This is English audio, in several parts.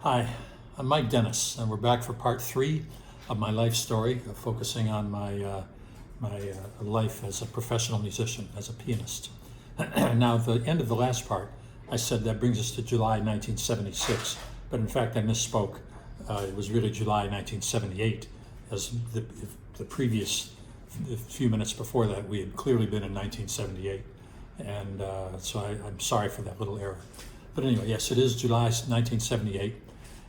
Hi, I'm Mike Dennis, and we're back for part 3 of my life story, focusing on my life as a professional musician, as a pianist. Now, at the end of the last part, I said that brings us to July 1976, but in fact I misspoke. It was really July 1978, as the previous few minutes before that we had clearly been in 1978, and so I'm sorry for that little error. But anyway, yes, it is July 1978.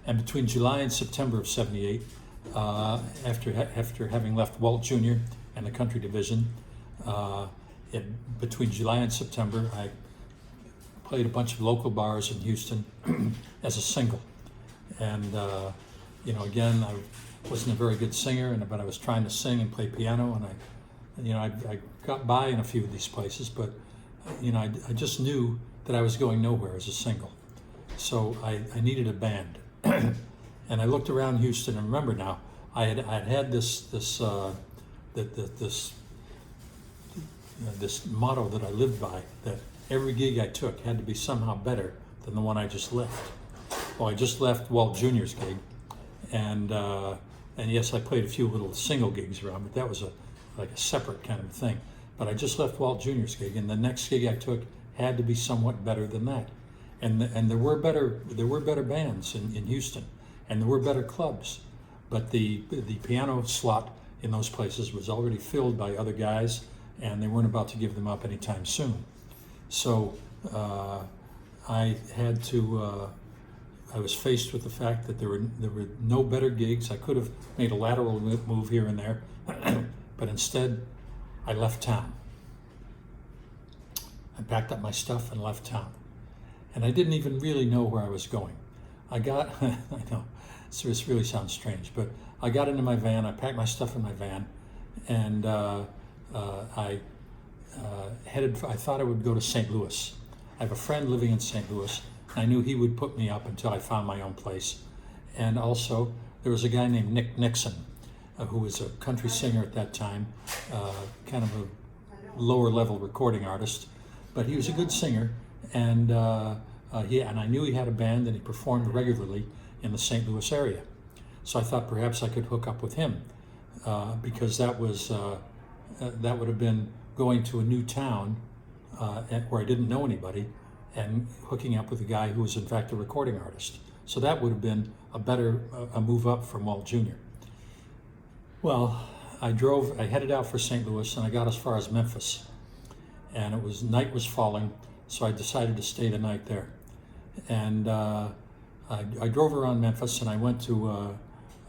And between July and September of '78, after having left Walt Jr. and the country division, between July and September, I played a bunch of local bars in Houston as a single. And again, I wasn't a very good singer, but I was trying to sing and play piano, and I got by in a few of these places, but I just knew that I was going nowhere as a single. So I needed a band. And I looked around Houston, and remember now, I had this motto that I lived by, that every gig I took had to be somehow better than the one I just left. Well, I just left Walt Jr.'s gig, and yes, I played a few little single gigs around, but that was like a separate kind of thing. But I just left Walt Jr.'s gig, and the next gig I took had to be somewhat better than that. And there were better bands in Houston, and there were better clubs, but the piano slot in those places was already filled by other guys, and they weren't about to give them up anytime soon. So I was faced with the fact that there were no better gigs. I could have made a lateral move here and there, but instead I left town. I packed up my stuff and left town. And I didn't even really know where I was going. I know, this really sounds strange, but I got into my van, I packed my stuff in my van, and I thought I would go to St. Louis. I have a friend living in St. Louis. I knew he would put me up until I found my own place. And also, there was a guy named Nick Nixon, who was a country singer at that time, kind of a lower level recording artist, but he was a good singer. And I knew he had a band, and he performed regularly in the St. Louis area. So I thought perhaps I could hook up with him, because that would have been going to a new town where I didn't know anybody, and hooking up with a guy who was in fact a recording artist. So that would have been a move up from Walt Jr. Well, I headed out for St. Louis, and I got as far as Memphis, and night was falling. So I decided to stay the night there, and I drove around Memphis, and I went to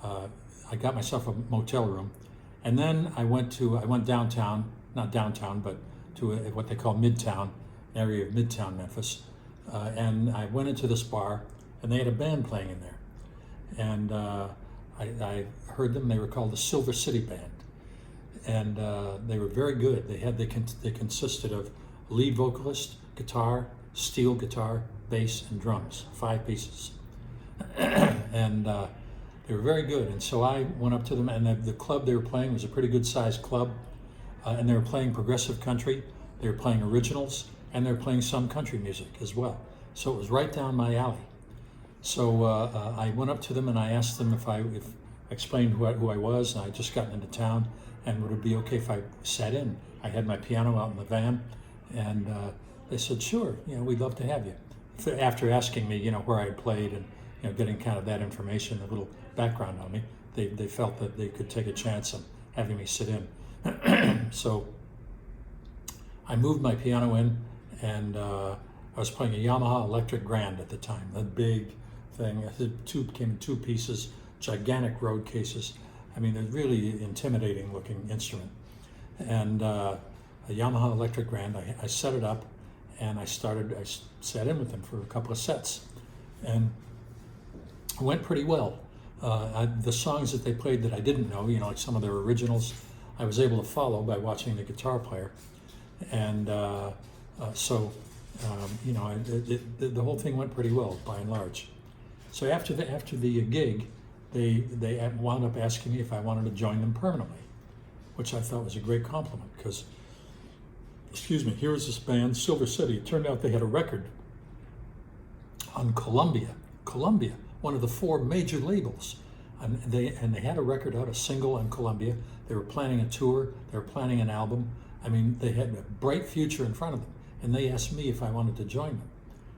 I got myself a motel room, and then I went downtown, not downtown, but to what they call Midtown, area of Midtown Memphis, and I went into this bar, and they had a band playing in there, and I heard them. They were called the Silver City Band, and they were very good. They consisted of lead vocalist, guitar, steel guitar, bass, and drums, 5 pieces. And they were very good. And so I went up to them, and the club they were playing was a pretty good sized club. And they were playing progressive country, they were playing originals, and they were playing some country music as well. So it was right down my alley. So I went up to them, and I asked them if I explained who I was, and I had just gotten into town, and would it be okay if I sat in? I had my piano out in the van, and they said, sure, we'd love to have you. After asking me, where I had played, and getting kind of that information, a little background on me, they felt that they could take a chance on having me sit in. So I moved my piano in, and I was playing a Yamaha Electric Grand at the time, the big thing. It came in 2 pieces, gigantic road cases. I mean, a really intimidating looking instrument. And a Yamaha Electric Grand, I set it up, and I sat in with them for a couple of sets, and it went pretty well. The songs that they played that I didn't know, like some of their originals, I was able to follow by watching the guitar player, and so the whole thing went pretty well by and large. So after the gig, they wound up asking me if I wanted to join them permanently, which I thought was a great compliment, because here was this band, Silver City. It turned out they had a record on Columbia, one of the 4 major labels. And they had a record out, a single in Columbia. They were planning a tour. They were planning an album. I mean, they had a bright future in front of them. And they asked me if I wanted to join them.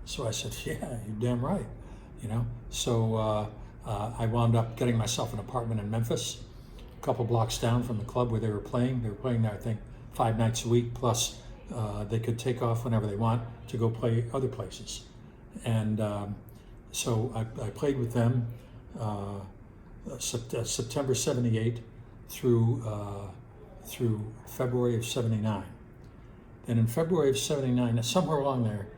So I said, yeah, you're damn right. So I wound up getting myself an apartment in Memphis, a couple blocks down from the club where they were playing. They were playing there, I think, 5 nights a week, plus they could take off whenever they want to go play other places. And so I played with them September 78 through February of 79. Then in February of 79, somewhere along there,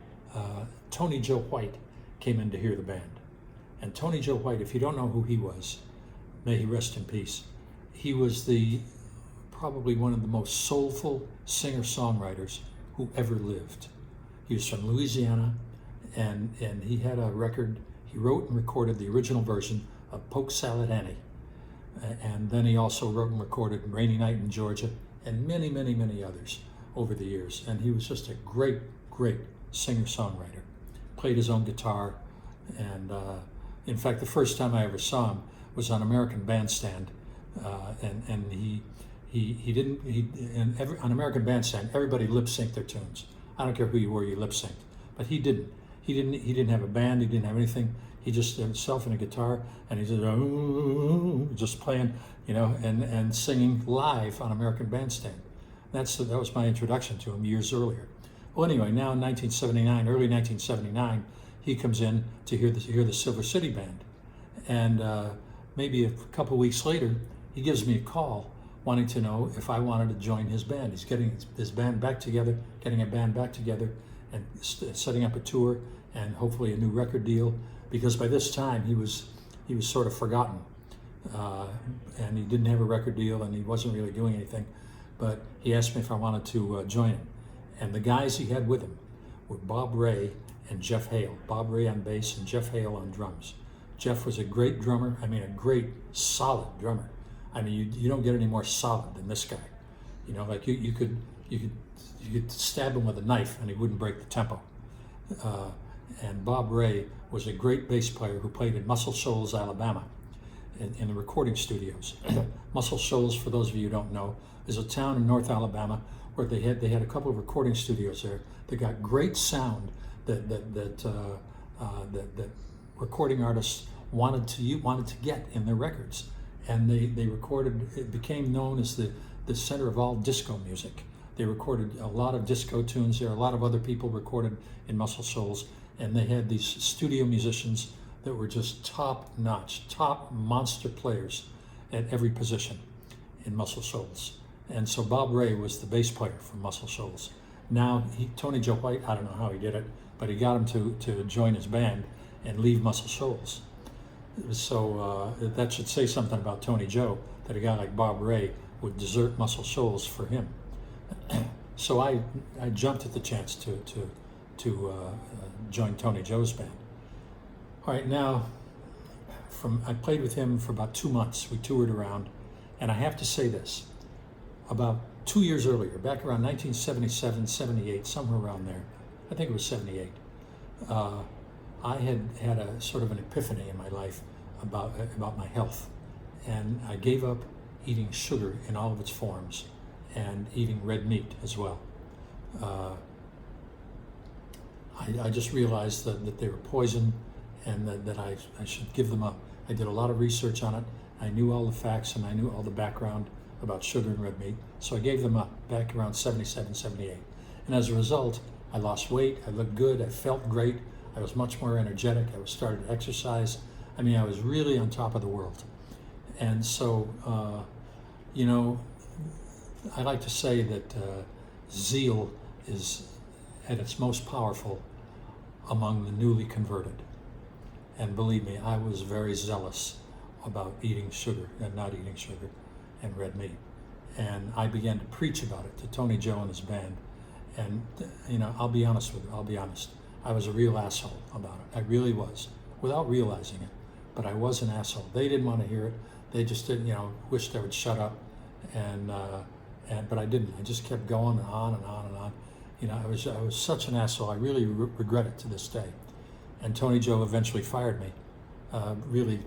Tony Joe White came in to hear the band. And Tony Joe White, if you don't know who he was, may he rest in peace, he was probably one of the most soulful singer-songwriters who ever lived. He was from Louisiana, and he had a record. He wrote and recorded the original version of Polk Salad Annie. And then he also wrote and recorded Rainy Night in Georgia and many, many, many others over the years. And he was just a great, great singer-songwriter. Played his own guitar. And in fact, the first time I ever saw him was on American Bandstand. On American Bandstand, everybody lip-synced their tunes. I don't care who you were, you lip-synced. But he didn't. He didn't have a band, he didn't have anything. He just himself and a guitar, and he just playing, and singing live on American Bandstand. That was my introduction to him years earlier. Well, anyway, now in 1979, early 1979, he comes in to hear the Silver City Band, and maybe a couple weeks later, he gives me a call wanting to know if I wanted to join his band. He's getting his band back together, getting a band back together, and setting up a tour and hopefully a new record deal. Because by this time he was sort of forgotten, and he didn't have a record deal, and he wasn't really doing anything. But he asked me if I wanted to join him, and the guys he had with him were Bob Ray and Jeff Hale. Bob Ray on bass and Jeff Hale on drums. Jeff was a great drummer. I mean, a great solid drummer. I mean, you don't get any more solid than this guy. Like you could stab him with a knife and he wouldn't break the tempo. And Bob Ray was a great bass player who played in Muscle Shoals, Alabama, in the recording studios. Muscle Shoals, for those of you who don't know, is a town in North Alabama where they had a couple of recording studios there. They got great sound that recording artists wanted to get in their records, and they recorded. It became known as the center of all disco music. They recorded a lot of disco tunes there. A lot of other people recorded in Muscle Shoals. And they had these studio musicians that were just top-notch, top monster players at every position in Muscle Shoals. And so Bob Ray was the bass player from Muscle Shoals. Now, Tony Joe White, I don't know how he did it, but he got him to join his band and leave Muscle Shoals. So that should say something about Tony Joe, that a guy like Bob Ray would desert Muscle Shoals for him. So I jumped at the chance to join Tony Joe's band. All right, now, I played with him for about 2 months. We toured around, and I have to say this. About 2 years earlier, back around 1977, 78, somewhere around there, I think it was 78, I had a sort of an epiphany in my life about my health. And I gave up eating sugar in all of its forms and eating red meat as well. I just realized that they were poison and that I should give them up. I did a lot of research on it. I knew all the facts and I knew all the background about sugar and red meat. So I gave them up back around 77, 78. And as a result, I lost weight, I looked good, I felt great, I was much more energetic, I was starting to exercise. I mean, I was really on top of the world. And so, I like to say that zeal is at its most powerful among the newly converted. And believe me, I was very zealous about eating sugar and not eating sugar and red meat. And I began to preach about it to Tony Joe and his band. And, I'll be honest with you, I was a real asshole about it. I really was, without realizing it. But I was an asshole. They didn't want to hear it. They just didn't, wished I would shut up. But I didn't. I just kept going and on and on and on. I was such an asshole. I really regret it to this day. And Tony Joe eventually fired me really,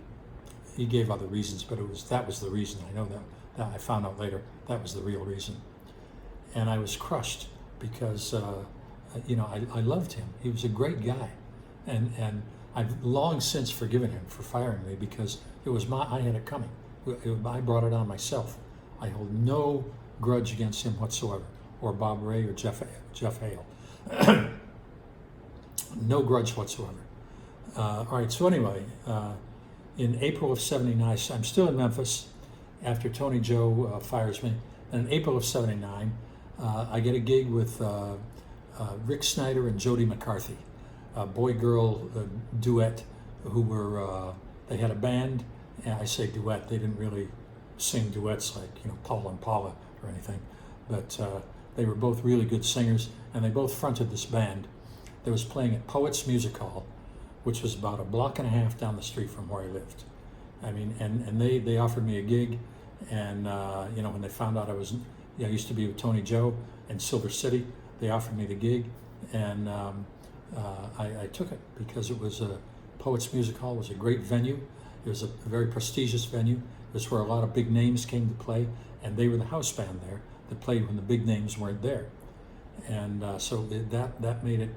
he gave other reasons, but that was the reason. I know that I found out later that was the real reason. And I was crushed because I loved him. He was a great guy, and I've long since forgiven him for firing me because I had it coming. I brought it on myself. I hold no grudge against him whatsoever, or Bob Ray or Jeff Hale. No grudge whatsoever. All right, so anyway, in April of '79, I'm still in Memphis after Tony Joe fires me. And in April of '79, I get a gig with Rick Snyder and Jody McCarthy, a boy-girl duet they had a band. And I say duet, they didn't really sing duets like, Paul and Paula or anything, but they were both really good singers, and they both fronted this band that was playing at Poets Music Hall, which was about a block and a half down the street from where I lived. I mean, and they offered me a gig, and when they found out I used to be with Tony Joe in Silver City, they offered me the gig, and I took it because it was Poets Music Hall was a great venue. It was a very prestigious venue. It was where a lot of big names came to play, and they were the house band there that played when the big names weren't there. And so that made it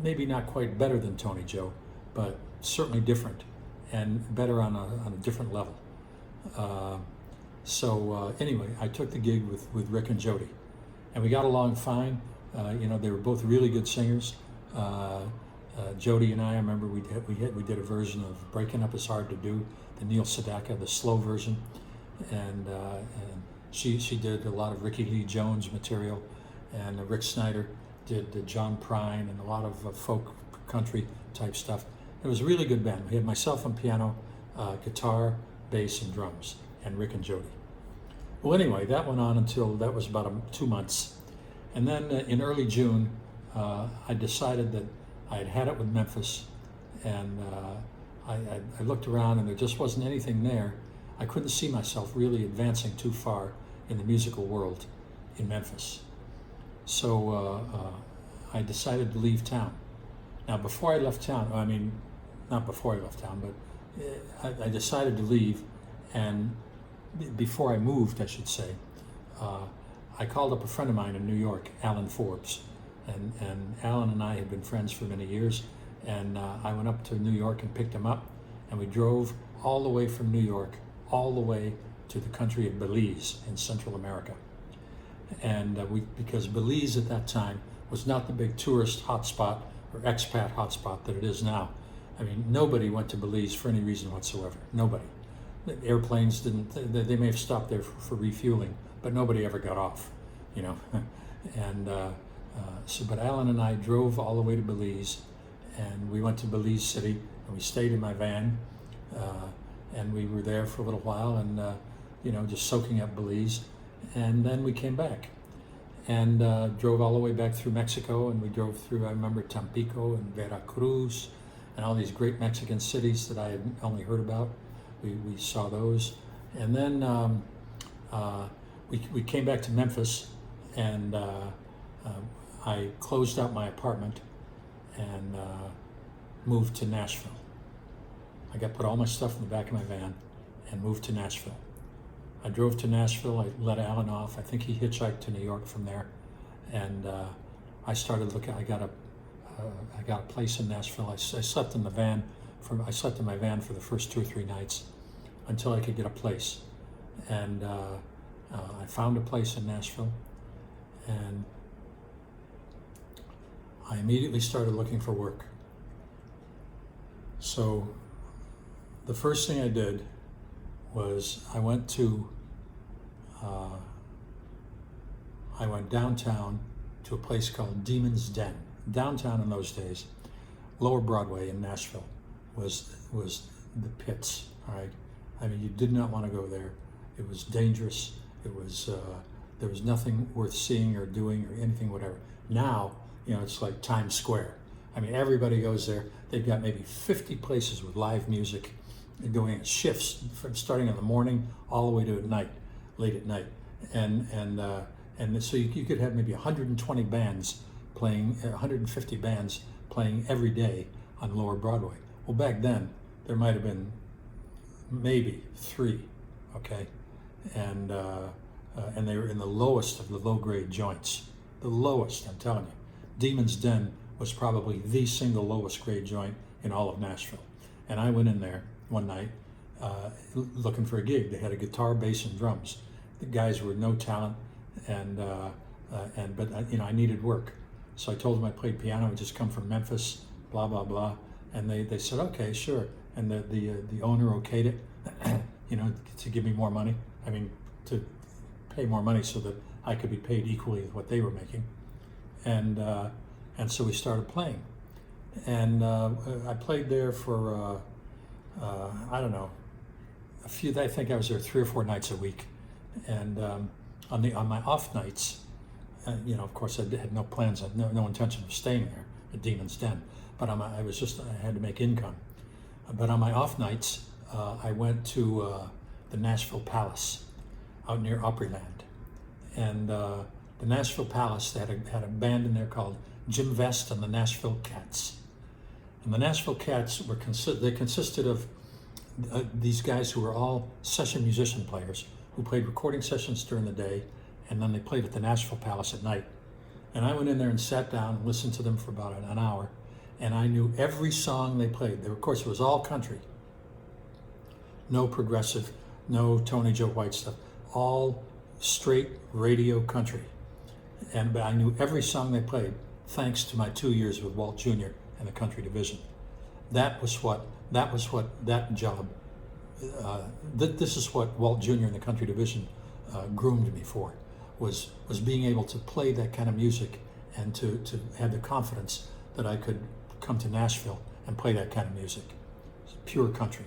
maybe not quite better than Tony Joe, but certainly different and better on a different level. Anyway, I took the gig with Rick and Jody, and we got along fine. They were both really good singers. Jody and I remember we did a version of "Breaking Up Is Hard to Do," the Neil Sedaka, the slow version, and she did a lot of Ricky Lee Jones material, and Rick Snyder did John Prine and a lot of folk country type stuff. It was a really good band. We had myself on piano, guitar, bass, and drums, and Rick and Jody. Well, anyway, that went on until that was about 2 months, and then in early June, I decided that I had it with Memphis, and I looked around and there just wasn't anything there. I couldn't see myself really advancing too far in the musical world in Memphis. So I decided to leave town. Now, before I left town, not before I left town, but I decided to leave, and before I moved, I should say, I called up a friend of mine in New York, Alan Forbes. And Alan and I had been friends for many years, and I went up to New York and picked him up, and we drove all the way from New York, all the way to the country of Belize in Central America. And because Belize at that time was not the big tourist hotspot or expat hotspot that it is now. I mean, nobody went to Belize for any reason whatsoever. Nobody. The airplanes didn't, they may have stopped there for refueling, but nobody ever got off, And but Alan and I drove all the way to Belize, and we went to Belize City, and we stayed in my van, and we were there for a little while, and just soaking up Belize, and then we came back, and drove all the way back through Mexico, and we drove through, I remember, Tampico and Veracruz, and all these great Mexican cities that I had only heard about. We saw those, and then we came back to Memphis, and I closed out my apartment and moved to Nashville. I put all my stuff in the back of my van and moved to Nashville. I drove to Nashville. I let Alan off. I think he hitchhiked to New York from there, and I started looking. I got a place in Nashville. I slept in the van. I slept in my van for the first 2 or 3 nights until I could get a place, and I found a place in Nashville, and I immediately started looking for work. So the first thing I did was I went downtown to a place called Demon's Den. Downtown in those days, Lower Broadway in Nashville was the pits, all right? I mean, you did not want to go there. It was dangerous. It was, there was nothing worth seeing or doing or anything, whatever. Now, it's like Times Square. I mean, everybody goes there. They've got maybe 50 places with live music going in shifts from starting in the morning all the way to late at night. And so you could have maybe 120 bands playing, 150 bands playing every day on Lower Broadway. Well, back then, there might have been maybe 3, okay? And they were in the lowest of the low-grade joints. The lowest, I'm telling you. Demon's Den was probably the single lowest grade joint in all of Nashville. And I went in there one night looking for a gig. They had a guitar, bass, and drums. The guys were no talent, but I needed work. So I told them I played piano. I just come from Memphis, blah blah blah, and they said okay, sure. And the owner okayed it, to give me more money. I mean, to pay more money so that I could be paid equally with what they were making, and so we started playing, and I played there for I don't know, a few. I think I was there 3 or 4 nights a week, and on my off nights, of course I had no plans, I had no intention of staying there at Demon's Den, but I had to make income. But on my off nights, I went to the Nashville Palace out near Opryland, and the Nashville Palace, they had a band in there called Jim Vest and the Nashville Cats. And the Nashville Cats consisted of these guys who were all session musician players who played recording sessions during the day, and then they played at the Nashville Palace at night. And I went in there and sat down and listened to them for about an hour, and I knew every song they played. Of course, it was all country. No progressive, no Tony Joe White stuff, all straight radio country. But I knew every song they played thanks to my 2 years with Walt Jr. and the country division. This is what Walt Jr. and the country division groomed me for, was being able to play that kind of music and to have the confidence that I could come to Nashville and play that kind of music. It's pure country.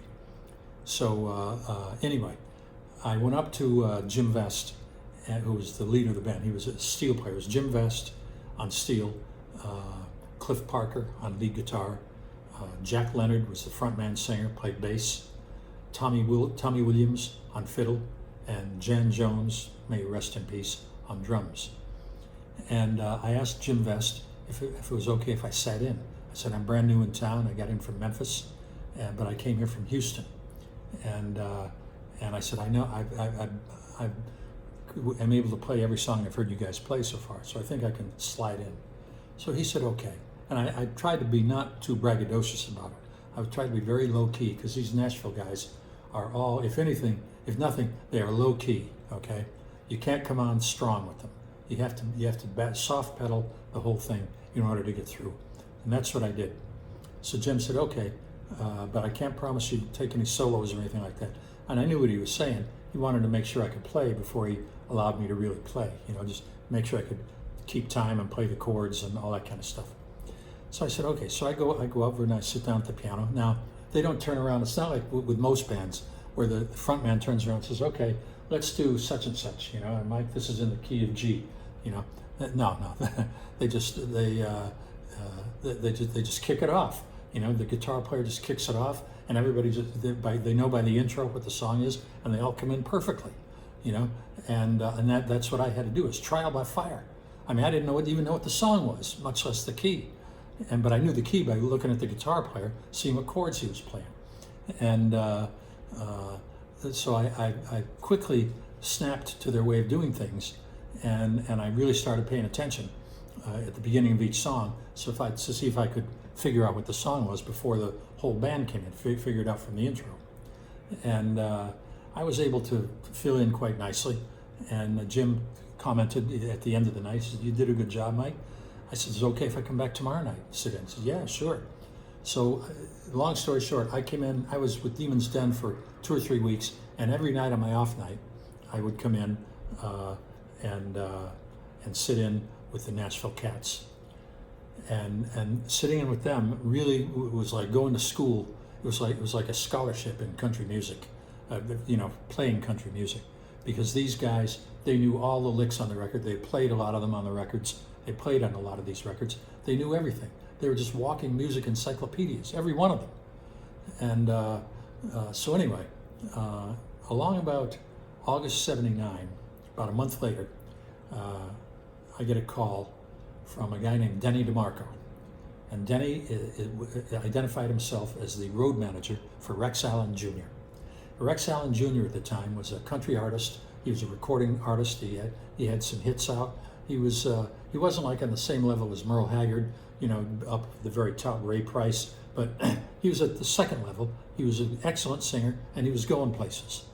So anyway, I went up to Jim Vest, who was the leader of the band. He was a steel player. It was Jim Vest on steel, Cliff Parker on lead guitar, Jack Leonard was the frontman singer, played bass, Tommy Williams on fiddle, and Jan Jones, may he rest in peace, on drums. And I asked Jim Vest if it was okay if I sat in. I said, I'm brand new in town. I got in from Memphis, but I came here from Houston. And I said, I know I'm able to play every song I've heard you guys play so far, so I think I can slide in. So he said, okay. And I tried to be not too braggadocious about it. I tried to be very low key, because these Nashville guys are all, if nothing, they are low key, okay? You can't come on strong with them. You have to soft pedal the whole thing in order to get through. And that's what I did. So Jim said, okay, but I can't promise you take any solos or anything like that. And I knew what he was saying. He wanted to make sure I could play before he allowed me to really play, just make sure I could keep time and play the chords and all that kind of stuff. So I said, okay. So I go over and I sit down at the piano. Now, they don't turn around. It's not like with most bands where the front man turns around and says, okay, let's do such and such, and Mike, this is in the key of G, No. they just kick it off. The guitar player just kicks it off, and everybody they know by the intro what the song is, and they all come in perfectly, and that's what I had to do, is trial by fire. I mean, I didn't even know what the song was, much less the key, but I knew the key by looking at the guitar player, seeing what chords he was playing, and so I quickly snapped to their way of doing things, and I really started paying attention at the beginning of each song, to see if I could figure out what the song was before the whole band came in, figure it out from the intro. And I was able to fill in quite nicely, and Jim commented at the end of the night, he said, you did a good job, Mike. I said, is it okay if I come back tomorrow night? Sit in. He said, yeah, sure. So long story short, I came in, I was with Demon's Den for 2 or 3 weeks, and every night on my off night, I would come in and sit in with the Nashville Cats. And sitting in with them really was like going to school. It was like a scholarship in country music, playing country music, because these guys, they knew all the licks on the record. They played a lot of them on the records. They played on a lot of these records. They knew everything. They were just walking music encyclopedias, every one of them. And so anyway, along about August '79, about a month later, I get a call from a guy named Denny DeMarco. And Denny identified himself as the road manager for Rex Allen Jr. Rex Allen Jr. at the time was a country artist. He was a recording artist. He had some hits out. He wasn't like on the same level as Merle Haggard, up at the very top, Ray Price, but he was at the second level. He was an excellent singer, and he was going places.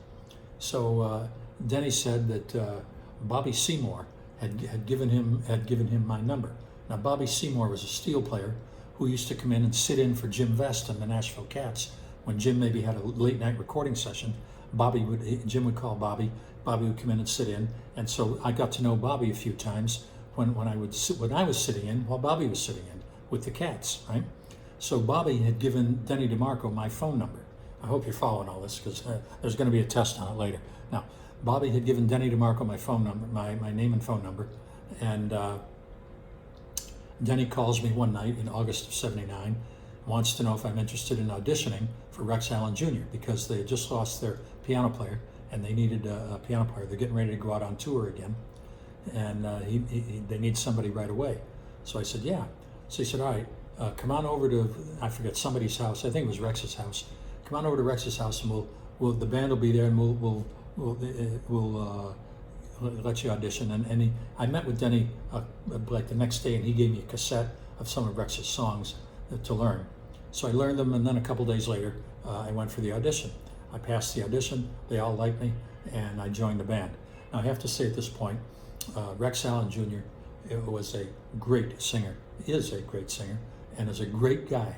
So Denny said that Bobby Seymour had given him my number. Now Bobby Seymour was a steel player who used to come in and sit in for Jim Vest and the Nashville Cats. When Jim maybe had a late night recording session, Jim would call Bobby. Bobby would come in and sit in, and so I got to know Bobby a few times when I was sitting in while Bobby was sitting in with the Cats, right? So Bobby had given Denny DeMarco my phone number. I hope you're following all this because there's going to be a test on it later. Now, Bobby had given Denny DeMarco my phone number, my name and phone number, and Denny calls me one night in August of '79, wants to know if I'm interested in auditioning for Rex Allen Jr. because they had just lost their piano player and they needed a piano player. They're getting ready to go out on tour again, and they need somebody right away. So I said, yeah. So he said, all right, come on over to, I forget, somebody's house. I think it was Rex's house. Come on over to Rex's house and the band will be there and we'll let you audition. And I met with Denny like the next day, and he gave me a cassette of some of Rex's songs to learn. So I learned them, and then a couple days later, I went for the audition. I passed the audition, they all liked me, and I joined the band. Now I have to say at this point, Rex Allen Jr. was a great singer, is a great singer, and is a great guy.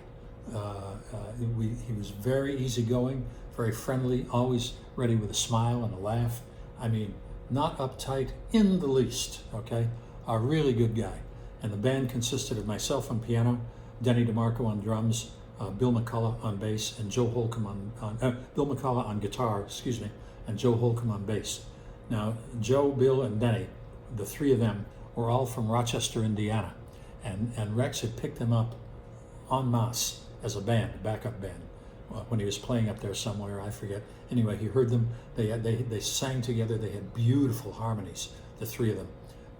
He was very easygoing, very friendly, always ready with a smile and a laugh. I mean, not uptight in the least, okay? A really good guy. And the band consisted of myself on piano, Denny DeMarco on drums, Bill McCullough on bass, and Joe Holcomb Bill McCullough on guitar, and Joe Holcomb on bass. Now, Joe, Bill, and Denny, the three of them, were all from Rochester, Indiana. And Rex had picked them up en masse as a band, a backup band, when he was playing up there somewhere, I forget. Anyway, he heard them, they sang together, they had beautiful harmonies, the three of them,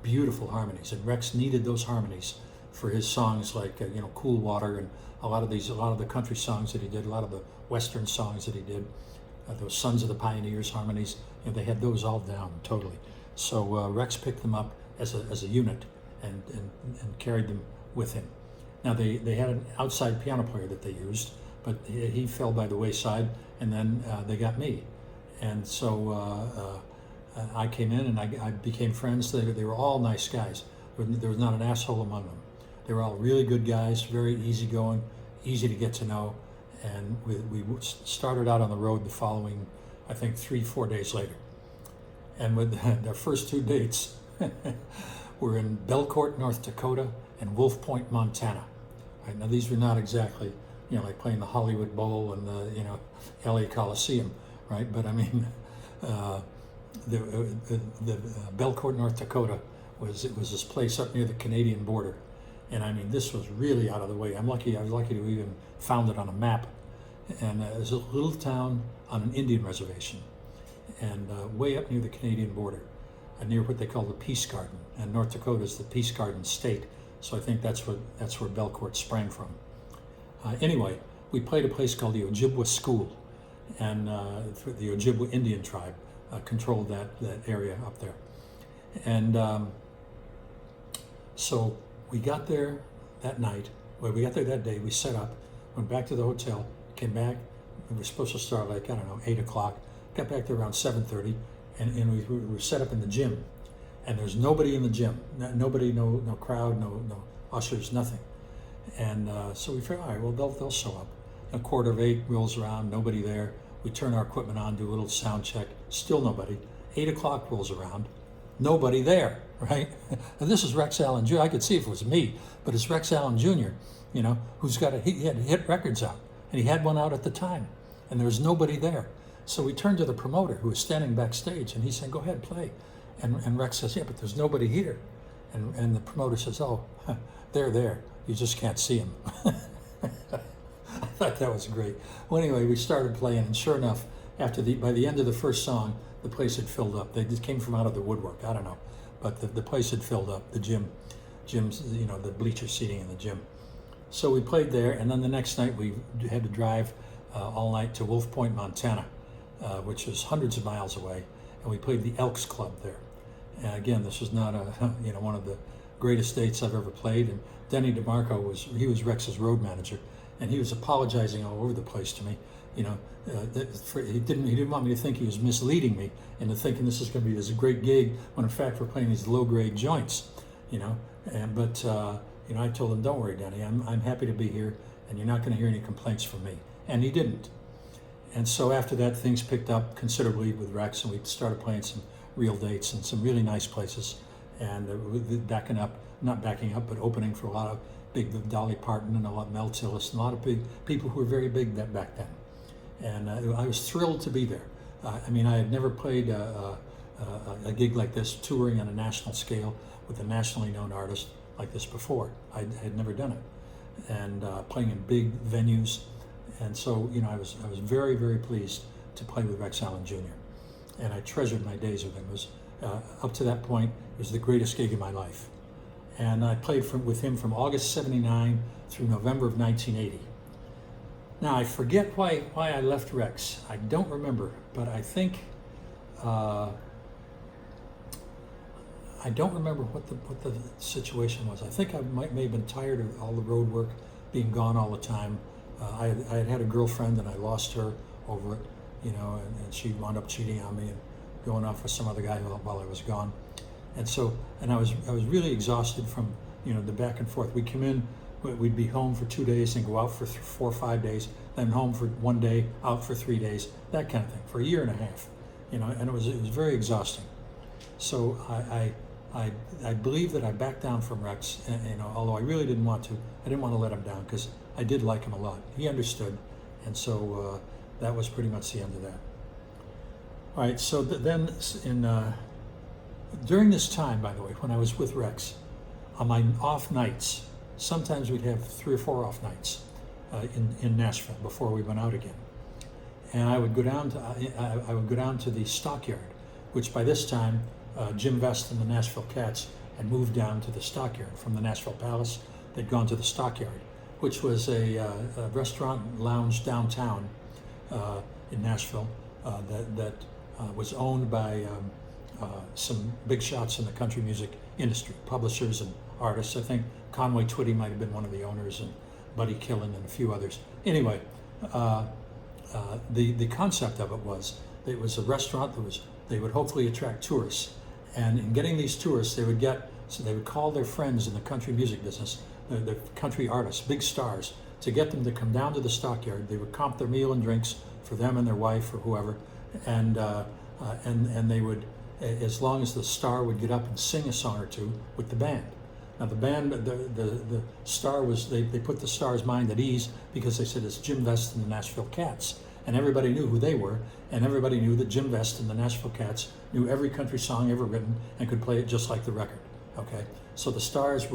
beautiful harmonies, and Rex needed those harmonies for his songs like, Cool Water, and a lot of the country songs that he did, a lot of the Western songs that he did, those Sons of the Pioneers harmonies, they had those all down totally. So Rex picked them up as a unit and carried them with him. Now they had an outside piano player that they used, but he fell by the wayside, and then they got me. And so I came in and I became friends. They were all nice guys. There was not an asshole among them. They were all really good guys, very easygoing, easy to get to know. And we started out on the road the following, I think, 3-4 days later. And with their first two dates were in Belcourt, North Dakota, and Wolf Point, Montana. Right, now these were not exactly, like playing the Hollywood Bowl and the, LA Coliseum, right? But I mean, the Belcourt, North Dakota was this place up near the Canadian border. And I mean, this was really out of the way. I was lucky to even found it on a map. And it was a little town on an Indian reservation, and way up near the Canadian border, near what they call the Peace Garden. And North Dakota is the Peace Garden state, so I think that's where Belcourt sprang from. Anyway, we played a place called the Ojibwa School, and the Ojibwa Indian tribe controlled that area up there. And so we got there that night. Well, we got there that day. We set up, went back to the hotel, came back. We were supposed to start 8 o'clock. Got back there around 7:30, and we were set up in the gym. And there's nobody in the gym. Nobody, no crowd, no ushers, nothing. And so we figured, all right, well, they'll show up. 7:45 rolls around, nobody there. We turn our equipment on, do a little sound check, still nobody. 8 o'clock rolls around, nobody there, right? And this is Rex Allen Jr. I could see if it was me, but it's Rex Allen Jr., who's he had hit records out, and he had one out at the time, and there was nobody there. So we turned to the promoter who was standing backstage, and he said, go ahead, play. And Rex says, yeah, but there's nobody here. And the promoter says, oh, they're there. You just can't see them. I thought that was great. Well, anyway, we started playing, and sure enough, by the end of the first song, the place had filled up. They just came from out of the woodwork. I don't know, but the place had filled up. The gym's, the bleacher seating in the gym. So we played there, and then the next night we had to drive all night to Wolf Point, Montana, which is hundreds of miles away, and we played the Elks Club there. And again, this was not one of the greatest dates I've ever played. And Denny DeMarco was Rex's road manager, and he was apologizing all over the place to me. He didn't want me to think he was misleading me into thinking this is going to be this great gig when in fact we're playing these low grade joints. But I told him, don't worry, Denny, I'm happy to be here, and you're not going to hear any complaints from me. And he didn't. And so after that, things picked up considerably with Rex, and we started playing some real dates and some really nice places, and not backing up, but opening for a lot of big Dolly Parton and a lot of Mel Tillis and a lot of big people who were very big back then. And I was thrilled to be there. I had never played a gig like this, touring on a national scale with a nationally known artist like this before. I had never done it, and playing in big venues. And so, I was very, very pleased to play with Rex Allen Jr. And I treasured my days with him. It was, up to that point, it was the greatest gig of my life. And I played with him from August '79 through November of 1980. Now, I forget why I left Rex. I don't remember, but I think I don't remember what the situation was. I think I may have been tired of all the road work, being gone all the time. I had a girlfriend, and I lost her over it, and she wound up cheating on me and going off with some other guy while I was gone. And I was really exhausted from the back and forth. We'd come in, we'd be home for 2 days and go out for 4 or 5 days, then home for 1 day, out for 3 days, that kind of thing, for a year and a half, and it was very exhausting. So I believe that I backed down from Rex, although I really didn't want to. I didn't want to let him down because I did like him a lot. He understood, and so that was pretty much the end of that. All right, so then during this time, by the way, when I was with Rex, on my off nights, sometimes we'd have 3 or 4 off nights in Nashville before we went out again, and I would go down to the Stockyard, which by this time Jim Vest and the Nashville Cats had moved down to the Stockyard from the Nashville Palace. They'd gone to the Stockyard, which was a restaurant lounge downtown in Nashville that was owned by some big shots in the country music industry, publishers and artists. I think Conway Twitty might have been one of the owners, and Buddy Killen and a few others. Anyway, the concept of it was a restaurant they would hopefully attract tourists, and in getting these tourists, they would call their friends in the country music business, the country artists, big stars, to get them to come down to the Stockyard. They would comp their meal and drinks for them and their wife or whoever, and they would, as long as the star would get up and sing a song or two with the band. Now the band, the star was, they put the star's mind at ease because they said it's Jim Vest and the Nashville Cats, and everybody knew who they were, and everybody knew that Jim Vest and the Nashville Cats knew every country song ever written and could play it just like the record. Okay, so the stars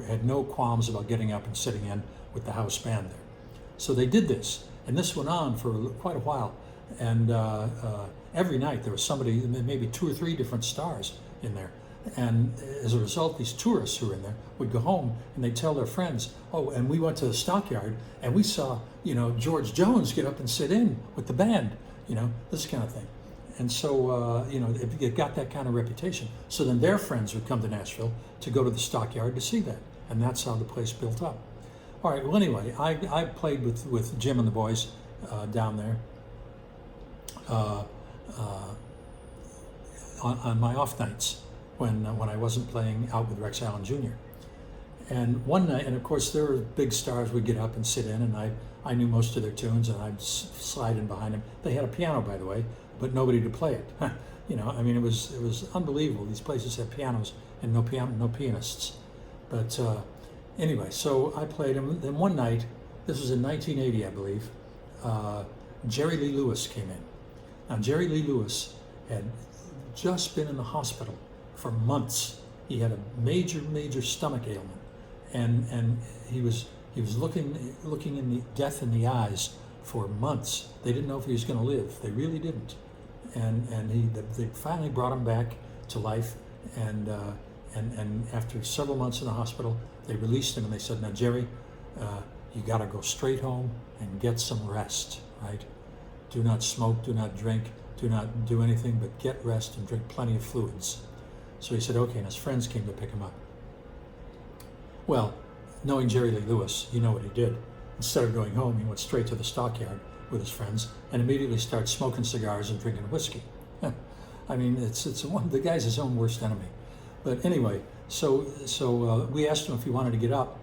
had no qualms about getting up and sitting in with the house band there. So they did this, and this went on for quite a while, and every night there was somebody, maybe 2 or 3 different stars in there. And as a result, these tourists who were in there would go home and they'd tell their friends, oh, and we went to the Stockyard and we saw, George Jones get up and sit in with the band, this kind of thing. And so, it got that kind of reputation. So then their friends would come to Nashville to go to the Stockyard to see that. And that's how the place built up. All right, well, anyway, I played with Jim and the boys down there on my off nights, when I wasn't playing out with Rex Allen Jr. And one night, and of course there were big stars would get up and sit in, and I knew most of their tunes, and I'd slide in behind them. They had a piano, by the way, but nobody to play it. It was unbelievable. These places had pianos and no pianists. But anyway, so I played them. Then one night, this was in 1980, I believe, Jerry Lee Lewis came in. Now Jerry Lee Lewis had just been in the hospital for months. He had a major stomach ailment, and he was looking in the death in the eyes for months. They didn't know if he was going to live. They really didn't, and they finally brought him back to life, and after several months in the hospital, they released him and they said, now Jerry, you got to go straight home and get some rest, right? Do not smoke, do not drink, do not do anything but get rest and drink plenty of fluids. So he said, okay, and his friends came to pick him up. Well, knowing Jerry Lee Lewis, you know what he did. Instead of going home, he went straight to the stockyard with his friends and immediately started smoking cigars and drinking whiskey. I mean, the guy's his own worst enemy. But anyway, so we asked him if he wanted to get up,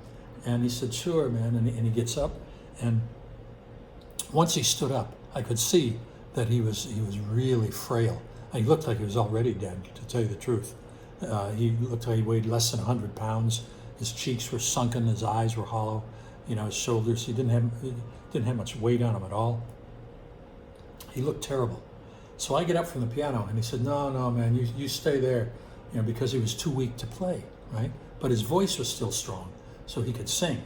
and he said, sure, man, and he gets up, and once he stood up, I could see that he was really frail. He looked like he was already dead, to tell you the truth. He looked like he weighed less than 100 pounds. His cheeks were sunken, his eyes were hollow, his shoulders. He didn't have much weight on him at all. He looked terrible. So I get up from the piano, and he said, no, man, you stay there, because he was too weak to play, right? But his voice was still strong, so he could sing.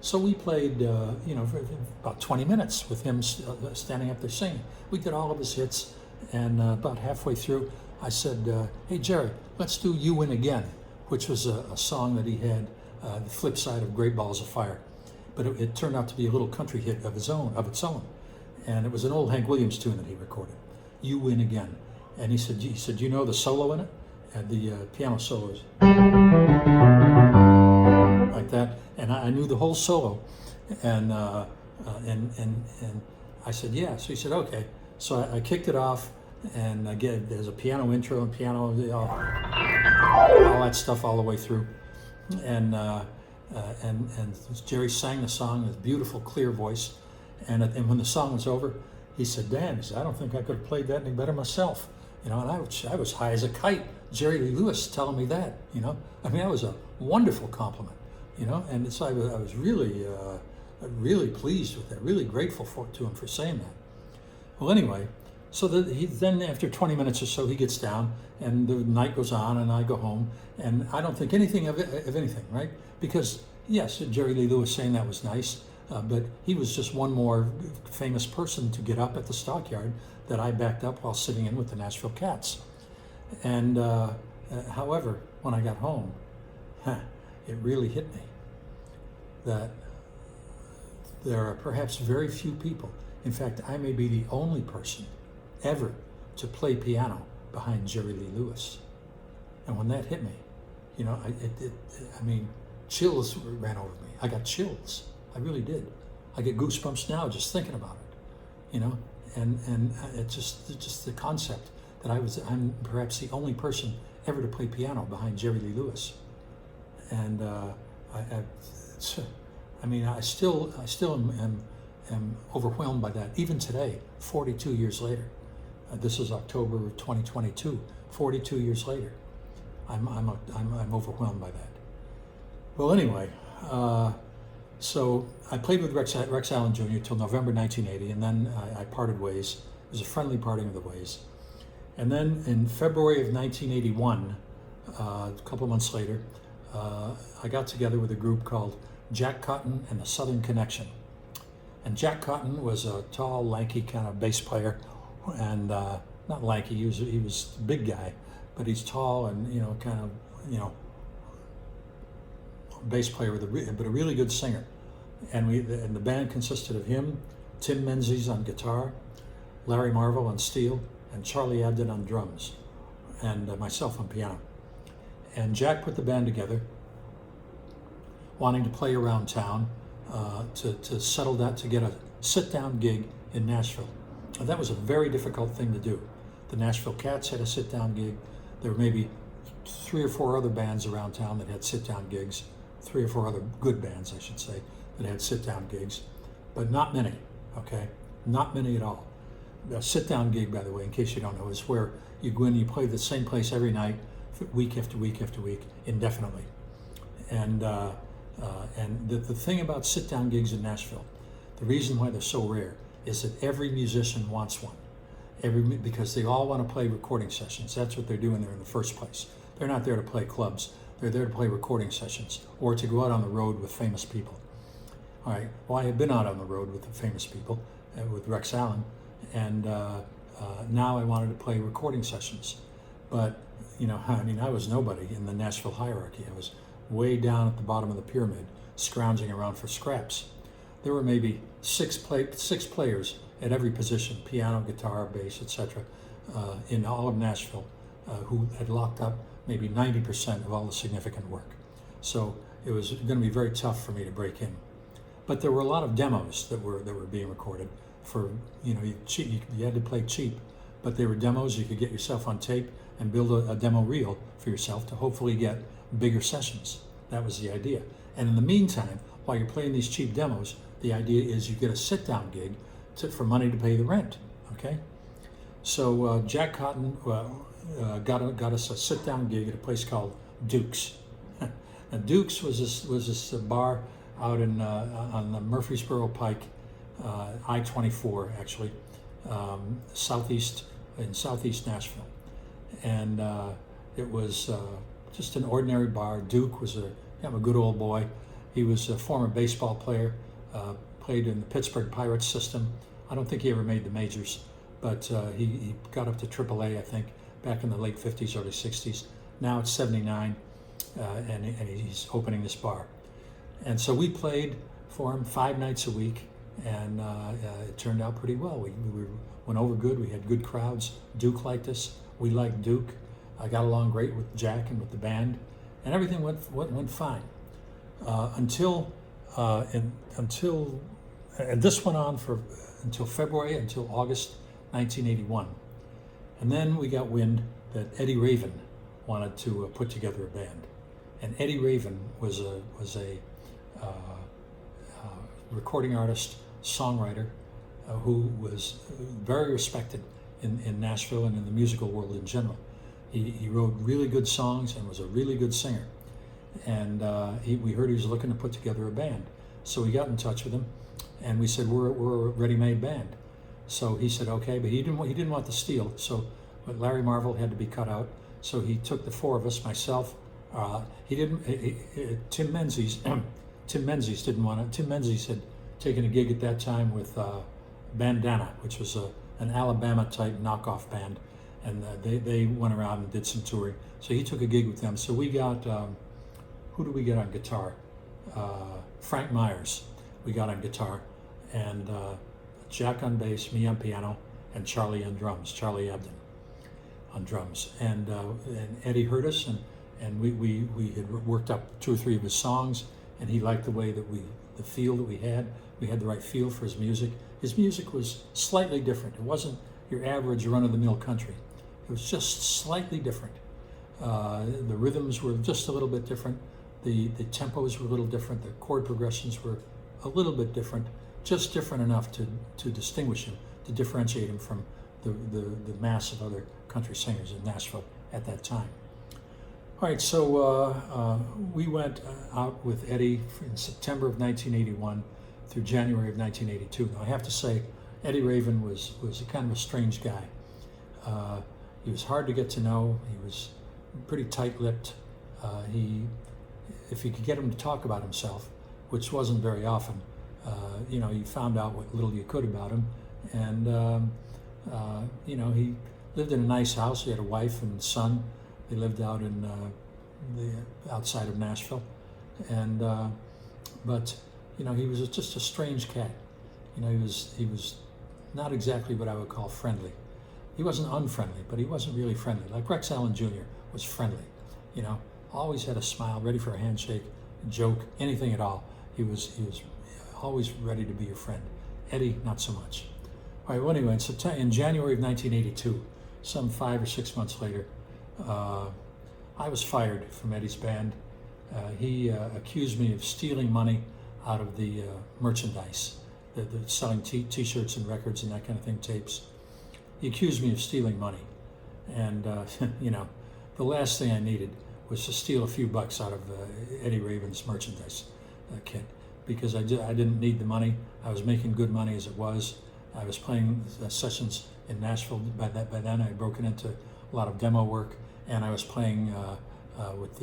So we played, for about 20 minutes with him standing up there singing. We did all of his hits, and about halfway through, I said, hey, Jerry, let's do You Win Again, which was a song that he had, the flip side of Great Balls of Fire. But it turned out to be a little country hit of its own. And it was an old Hank Williams tune that he recorded, You Win Again. And he said, you know the solo in it? And the piano solos like that. And I knew the whole solo. And I said, yeah. So he said, okay. So I kicked it off, and again, there's a piano intro and piano, all that stuff all the way through. And Jerry sang the song with beautiful, clear voice. And when the song was over, he said, Dan, I don't think I could have played that any better myself. And I was high as a kite. Jerry Lee Lewis telling me that, I mean, that was a wonderful compliment, and so I was really, really pleased with that, really grateful to him for saying that. Well, anyway, so then after 20 minutes or so, he gets down, and the night goes on, and I go home, and I don't think anything of anything, right? Because, yes, Jerry Lee Lewis saying that was nice, but he was just one more famous person to get up at the stockyard that I backed up while sitting in with the Nashville Cats. And however, when I got home, it really hit me that there are perhaps very few people. In fact, I may be the only person ever to play piano behind Jerry Lee Lewis. And when that hit me, I mean, chills ran over me. I got chills. I really did. I get goosebumps now just thinking about it, and it's just the concept that I'm perhaps the only person ever to play piano behind Jerry Lee Lewis. And I still am overwhelmed by that, even today, 42 years later. This is October of 2022. 42 years later, I'm overwhelmed by that. Well, anyway, so I played with Rex Allen Jr. till November 1980, and then I parted ways. It was a friendly parting of the ways. And then in February of 1981, a couple months later, I got together with a group called Jack Cotton and the Southern Connection. And Jack Cotton was a tall, lanky kind of bass player, and not lanky, he was a big guy, but he's tall and bass player but a really good singer. And the band consisted of him, Tim Menzies on guitar, Larry Marvel on steel, and Charlie Abdon on drums, and myself on piano. And Jack put the band together, wanting to play around town, to settle that, to get a sit-down gig in Nashville. And that was a very difficult thing to do. The Nashville Cats had a sit-down gig. There were maybe 3 or 4 other bands around town that had sit-down gigs, 3 or 4 other good bands, I should say, that had sit-down gigs, but not many, okay? Not many at all. A sit-down gig, by the way, in case you don't know, is where you go in and you play the same place every night, week after week after week, indefinitely. And the thing about sit-down gigs in Nashville, the reason why they're so rare, is that every musician wants one. Because they all want to play recording sessions. That's what they're doing there in the first place. They're not there to play clubs. They're there to play recording sessions or to go out on the road with famous people. All right. Well, I had been out on the road with the famous people, with Rex Allen, and now I wanted to play recording sessions. But, I was nobody in the Nashville hierarchy. I was way down at the bottom of the pyramid scrounging around for scraps. There were maybe six players at every position, piano, guitar, bass, etc., in all of Nashville, who had locked up maybe 90% of all the significant work. So it was going to be very tough for me to break in. But there were a lot of demos that were being recorded for, you had to play cheap, but they were demos. You could get yourself on tape and build a demo reel for yourself to hopefully get bigger sessions. That was the idea. And in the meantime, while you're playing these cheap demos, the idea is you get a sit-down gig for money to pay the rent, okay? So Jack Cotton got us a sit-down gig at a place called Duke's. Now, Duke's was this bar out on the Murfreesboro Pike, I-24 actually, southeast Nashville, and it was just an ordinary bar. Duke was a good old boy. He was a former baseball player, played in the Pittsburgh Pirates system. I don't think he ever made the majors, but he got up to AAA, I think, back in the late 50s, early 60s. Now it's 79, and he's opening this bar. And so we played for him 5 nights a week, and it turned out pretty well. We went over good. We had good crowds. Duke liked us. We liked Duke. I got along great with Jack and with the band, and everything went fine until this went on until August 1981, and then we got wind that Eddie Raven wanted to put together a band, and Eddie Raven was a recording artist, songwriter, who was very respected in Nashville and in the musical world in general. He wrote really good songs and was a really good singer. And we heard he was looking to put together a band. So we got in touch with him, and we said, we're a ready-made band. So he said, okay, but he didn't want the steel. So Larry Marvel had to be cut out. So he took the 4 of us, myself. Tim Menzies didn't want to. Tim Menzies had taken a gig at that time with Bandana, which was an Alabama-type knockoff band, and they went around and did some touring. So he took a gig with them. So we got, who did we get on guitar? Frank Myers we got on guitar, and Jack on bass, me on piano, and Charlie on drums, Charlie Abden on drums. And Eddie heard us, and we had worked up 2 or 3 of his songs, and he liked the way that the feel that we had. We had the right feel for his music. His music was slightly different. It wasn't your average run-of-the-mill country. It was just slightly different. The rhythms were just a little bit different. The tempos were a little different. The chord progressions were a little bit different, just different enough to distinguish him, to differentiate him from the mass of other country singers in Nashville at that time. All right, so we went out with Eddie in September of 1981 through January of 1982. Now, I have to say, Eddie Raven was a kind of a strange guy. He was hard to get to know. He was pretty tight-lipped. If you could get him to talk about himself, which wasn't very often, you found out what little you could about him. And, he lived in a nice house. He had a wife and son. They lived out in the outside of Nashville. And, but he was just a strange cat. He was not exactly what I would call friendly. He wasn't unfriendly, but he wasn't really friendly. Like Rex Allen Jr. was friendly, always had a smile, ready for a handshake, a joke, anything at all. He was always ready to be your friend. Eddie, not so much. All right, well, anyway, in January of 1982, some 5 or 6 months later, I was fired from Eddie's band. He accused me of stealing money out of the merchandise, the selling t-shirts and records and that kind of thing, tapes. He accused me of stealing money. And, the last thing I needed was to steal a few bucks out of Eddie Raven's merchandise kit, because I didn't need the money. I was making good money as it was. I was playing sessions in Nashville. By then, I had broken into a lot of demo work, and I was playing with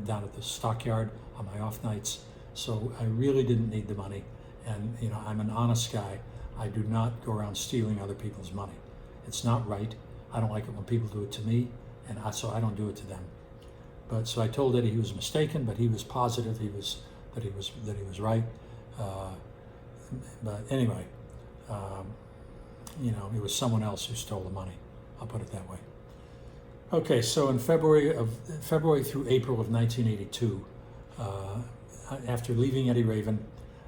down at the Stockyard on my off nights. So I really didn't need the money, and I'm an honest guy. I do not go around stealing other people's money. It's not right. I don't like it when people do it to me, so I don't do it to them. But so I told Eddie he was mistaken, but he was positive. He was that he was right. Uh, but anyway, um, it was someone else who stole the money. I'll put it that way. Okay, so in February through April of 1982, after leaving Eddie Raven,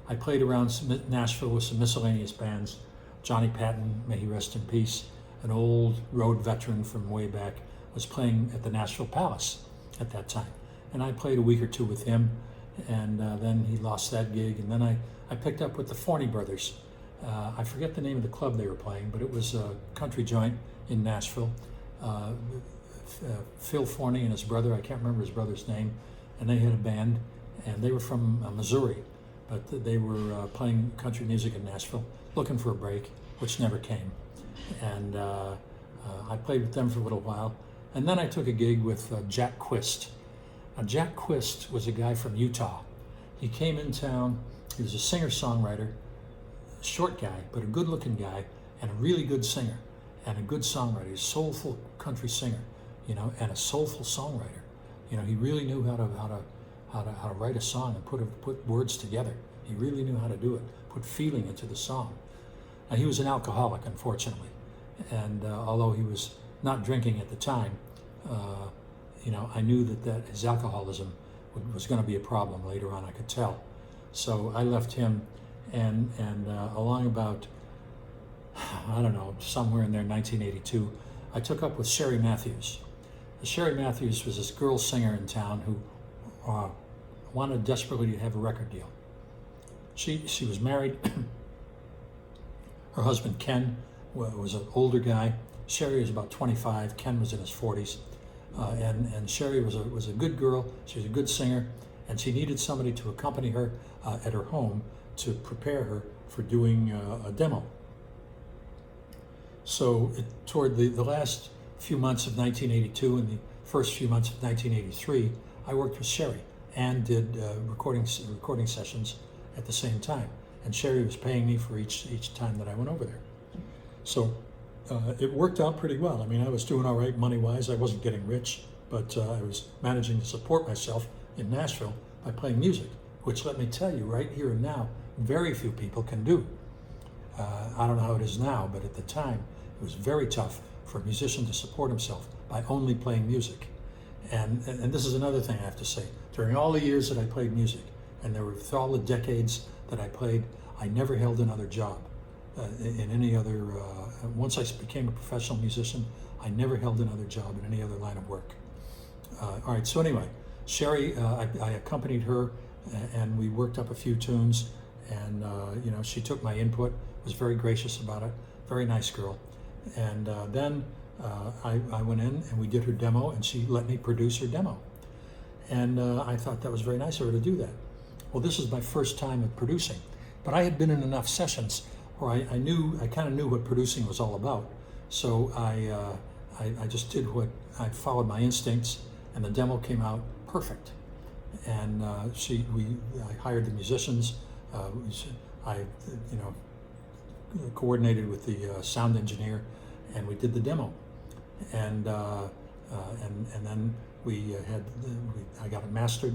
I played around Nashville with some miscellaneous bands. Johnny Patton, may he rest in peace, an old road veteran from way back, was playing at the Nashville Palace at that time. And I played a week or two with him, and then he lost that gig. And then I picked up with the Forney Brothers. I forget the name of the club they were playing, but it was a country joint in Nashville. Phil Forney and his brother, I can't remember his brother's name, and they had a band, and they were from Missouri, but they were playing country music in Nashville, looking for a break, which never came. And I played with them for a little while, and then I took a gig with Jack Quist. Now, Jack Quist was a guy from Utah. He came in town. He was a singer-songwriter, short guy, but a good-looking guy, and a really good singer, and a good songwriter. He's a soulful country singer, and a soulful songwriter. He really knew how to write a song and put words together. He really knew how to do it, put feeling into the song. Now, he was an alcoholic, unfortunately, and although he was not drinking at the time, I knew that his alcoholism was going to be a problem later on. I could tell. So I left him, and along about, I don't know, somewhere in there, 1982, I took up with Sherry Matthews. Sherry Matthews was this girl singer in town who wanted desperately to have a record deal. She was married. Her husband, Ken, was an older guy. Sherry was about 25. Ken was in his 40s. And Sherry was a good girl. She was a good singer, and she needed somebody to accompany her at her home to prepare her for doing a demo. So toward the last few months of 1982 and the first few months of 1983, I worked with Sherry and did recording sessions at the same time. And Sherry was paying me for each time that I went over there. So it worked out pretty well. I mean, I was doing all right money-wise. I wasn't getting rich, but I was managing to support myself in Nashville by playing music, which, let me tell you, right here and now, very few people can do. I don't know how it is now, but at the time, it was very tough for a musician to support himself by only playing music. And this is another thing I have to say. During all the years that I played music, and there were all the decades that I played, I never held another job in any other. Once I became a professional musician, I never held another job in any other line of work. All right, so anyway, Sherry, I accompanied her, and we worked up a few tunes, and she took my input, was very gracious about it, very nice girl. And then I went in and we did her demo, and she let me produce her demo. And I thought that was very nice of her to do that. Well, this is my first time at producing, but I had been in enough sessions where I kind of knew what producing was all about. So I just did I followed my instincts, and the demo came out perfect. And I hired the musicians. I coordinated with the sound engineer, and we did the demo. And then I got it mastered,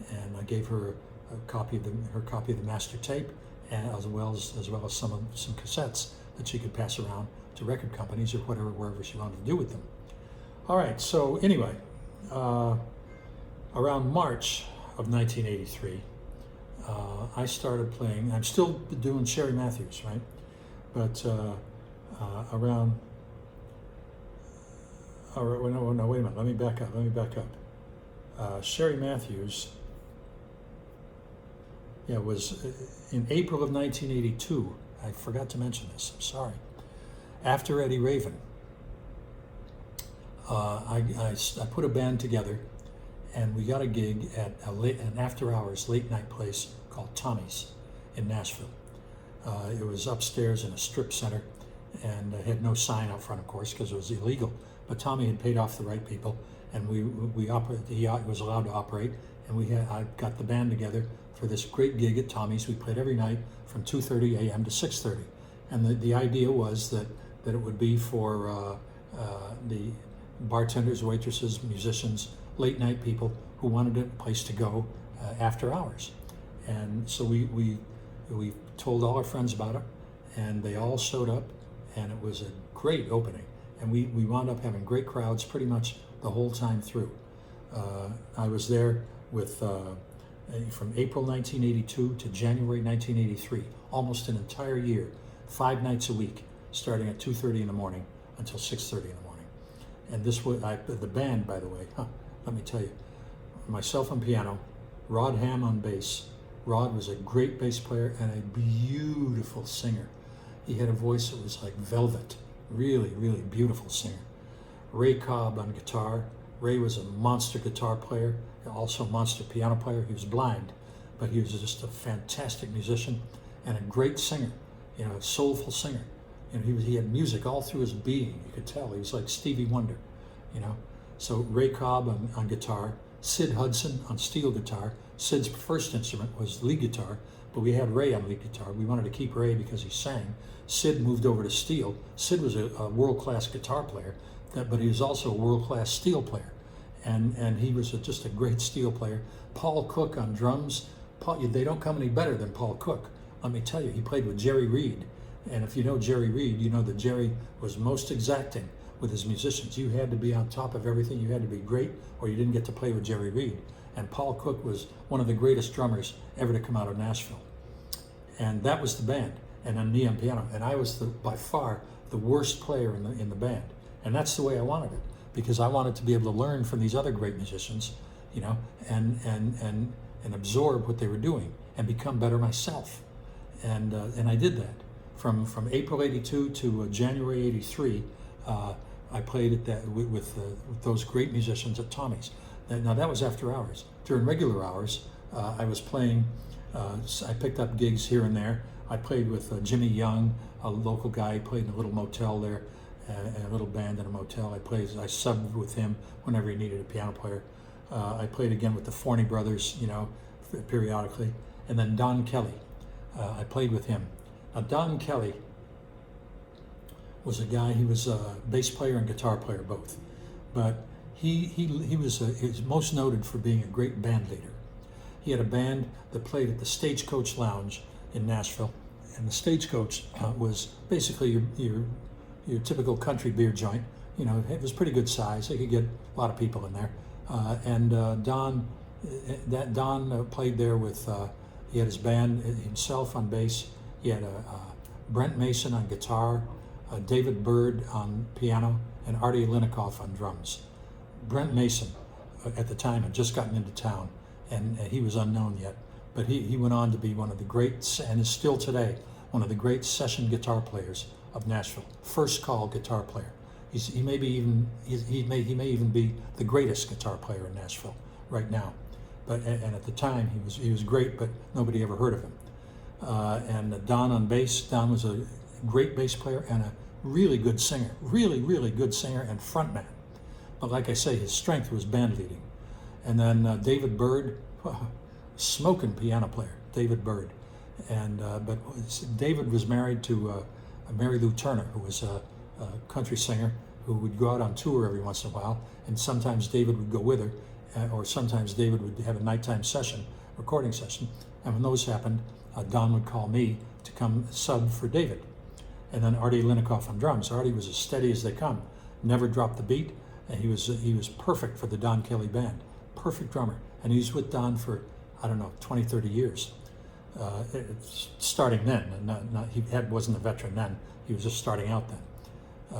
and I gave her a copy of the master tape, and as well as some cassettes that she could pass around to record companies or wherever she wanted to do with them. All right, so anyway, around March of 1983, I started playing. I'm still doing Sherry Matthews, right? But around. No, wait a minute. Let me back up. Sherry Matthews. Yeah, was in April of 1982. I forgot to mention this. I'm sorry. After Eddie Raven, I put a band together, and we got a gig at an after-hours late-night place called Tommy's in Nashville. It was upstairs in a strip center, and it had no sign out front, of course, because it was illegal. But Tommy had paid off the right people, and he was allowed to operate, and I got the band together for this great gig at Tommy's. We played every night from 2:30 a.m. to 6:30, and the idea was that it would be for the bartenders, waitresses, musicians, late night people who wanted a place to go after hours. And so we told all our friends about it, and they all showed up, and it was a great opening. And we wound up having great crowds pretty much the whole time through. I was there with from April 1982 to January 1983, almost an entire year, 5 nights a week, starting at 2:30 in the morning until 6:30 in the morning. And this was the band, by the way. Let me tell you, myself on piano, Rod Ham on bass. Rod was a great bass player and a beautiful singer. He had a voice that was like velvet, really, really beautiful singer. Ray Cobb on guitar. Ray was a monster guitar player, also a monster piano player. He was blind, but he was just a fantastic musician and a great singer, a soulful singer. He had music all through his being. You could tell he was like Stevie Wonder, So Ray Cobb on guitar, Sid Hudson on steel guitar. Sid's first instrument was lead guitar, but we had Ray on lead guitar. We wanted to keep Ray because he sang. Sid moved over to steel. Sid was a world-class guitar player, but he was also a world-class steel player. And he was just a great steel player. Paul Cook on drums. They don't come any better than Paul Cook. Let me tell you, he played with Jerry Reed. And if you know Jerry Reed, you know that Jerry was most exacting with his musicians. You had to be on top of everything. You had to be great, or you didn't get to play with Jerry Reed. And Paul Cook was one of the greatest drummers ever to come out of Nashville. And that was the band, and then me on piano. And I was by far the worst player in the band. And that's the way I wanted it, because I wanted to be able to learn from these other great musicians, and absorb what they were doing and become better myself. And I did that. From April '82 to January '83, I played with those great musicians at Tommy's. Now that was after hours. During regular hours, I was playing. I picked up gigs here and there. I played with Jimmy Young, a local guy. He played in a little motel there, a little band in a motel. I subbed with him whenever he needed a piano player. I played again with the Forney brothers, periodically, and then Don Kelly. I played with him. Now Don Kelly was a guy. He was a bass player and guitar player both, but he was most noted for being a great band leader. He had a band that played at the Stagecoach Lounge in Nashville, and the Stagecoach was basically your typical country beer joint. It was pretty good size. They could get a lot of people in there. Don played there with. He had his band himself on bass. He had Brent Mason on guitar, David Byrd on piano, and Artie Linikoff on drums. Brent Mason, at the time, had just gotten into town, and he was unknown yet. But he went on to be one of the great, and is still today, one of the great session guitar players of Nashville. First call guitar player. He may even be the greatest guitar player in Nashville right now. And at the time he was great, but nobody ever heard of him. And Don on bass. Don was a great bass player and a really good singer, really good singer and frontman. But like I say, his strength was band leading. And then David Byrd, smoking piano player, David Byrd. And but David was married to Mary Lou Turner, who was a country singer who would go out on tour every once in a while, and sometimes David would go with her, or sometimes David would have a nighttime recording session, and when those happened, Don would call me to come sub for David. And then Artie Linikoff on drums. Artie was as steady as they come, never dropped the beat, and he was perfect for the Don Kelly band, perfect drummer, and he was with Don for, 20, 30 years. Starting then, and he wasn't a veteran then, he was just starting out then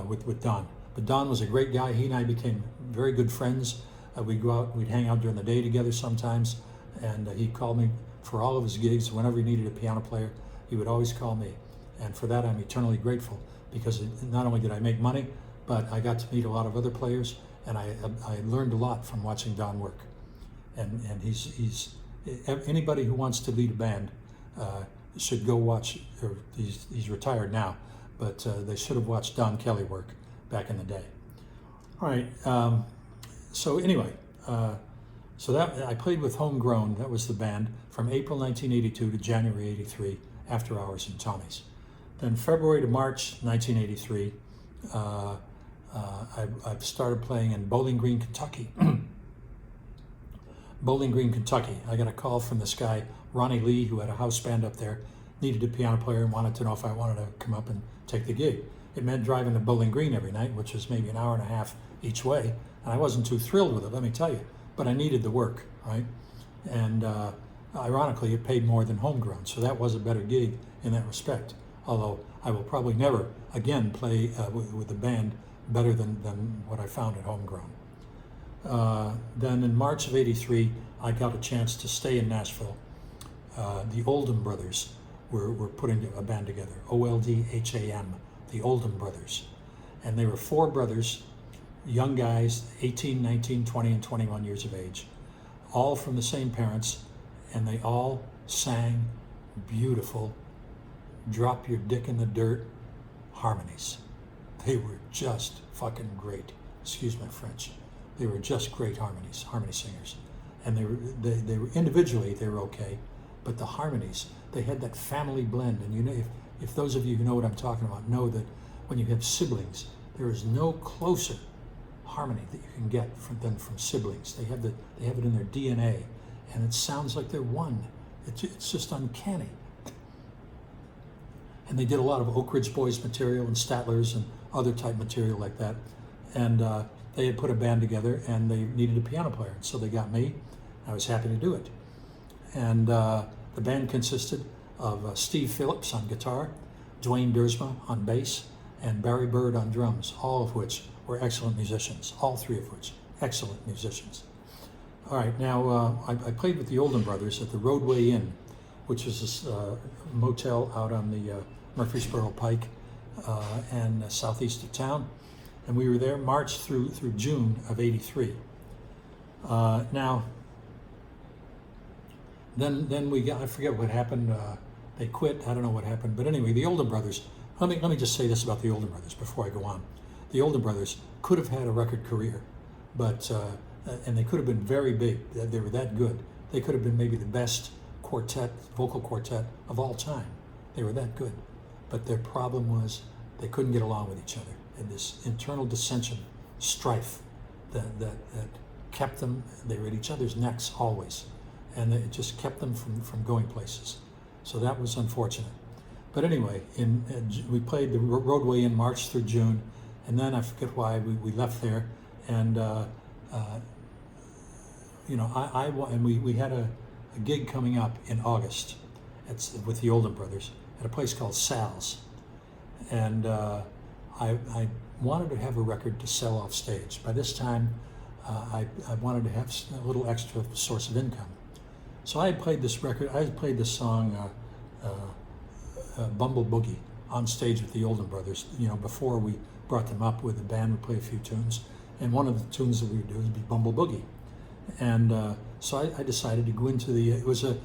with Don. But Don was a great guy. He and I became very good friends. We'd go out, we'd hang out during the day together sometimes, and he'd call me for all of his gigs. Whenever he needed a piano player, he would always call me. And for that, I'm eternally grateful, because not only did I make money, but I got to meet a lot of other players, and I learned a lot from watching Don work. And he's anybody who wants to lead a band should go watch. Or he's retired now, but they should have watched Don Kelly work back in the day. All right. So anyway, so that I played with Homegrown. That was the band from April 1982 to January '83, after hours in Tommy's. Then February to March 1983, I started playing in Bowling Green, Kentucky. Bowling Green, Kentucky. I got a call from this guy, Ronnie Lee, who had a house band up there, needed a piano player and wanted to know if I wanted to come up and take the gig. It meant driving to Bowling Green every night, which was maybe an hour and a half each way. And I wasn't too thrilled with it, let me tell you. But I needed the work, right? And ironically, it paid more than Homegrown. So that was a better gig in that respect. Although I will probably never again play with the band better than what I found at Homegrown. Then in March of '83, I got a chance to stay in Nashville. The Oldham Brothers were putting a band together, OLDHAM, the Oldham Brothers. And they were four brothers, young guys, 18, 19, 20, and 21 years of age, all from the same parents, and they all sang beautiful, drop your dick in the dirt harmonies. They were just fucking great. Excuse my French. They were just great harmony singers. And they were individually, they were okay, but the harmonies, they had that family blend. And you know, if those of you who know what I'm talking about know that when you have siblings, there is no closer harmony that you can get than from siblings. They have it in their DNA, and it sounds like they're one. It's just uncanny. And they did a lot of Oak Ridge Boys material and Statler's and other type material like that. And they had put a band together, and they needed a piano player. So they got me. I was happy to do it. And the band consisted of Steve Phillips on guitar, Dwayne Dersma on bass, and Barry Bird on drums, all of which were excellent musicians, all three of which excellent musicians. All right, now I played with the Oldham Brothers at the Roadway Inn, which is this motel out on the Murfreesboro Pike and southeast of town. And we were there March through June of '83. Now, then we got, I forget what happened. They quit. I don't know what happened. But anyway, the Oldham Brothers. Let me just say this about the Oldham Brothers before I go on. The Oldham Brothers could have had a record career, but and they could have been very big. They were that good. They could have been maybe the best vocal quartet of all time. They were that good. But their problem was they couldn't get along with each other. And this internal dissension, strife that kept them, they were at each other's necks always. And it just kept them from going places. So that was unfortunate. But anyway, we played the Roadway in March through June, and then I forget why we left there. And we had a gig coming up in August with the Oldham Brothers at a place called Sal's. And I wanted to have a record to sell off stage. By this time, I wanted to have a little extra source of income. So I had played this record, I had played this song, Bumble Boogie, on stage with the Oldham Brothers, before we brought them up with the band. We play a few tunes, and one of the tunes that we would do would be Bumble Boogie. And so I decided to go into it was a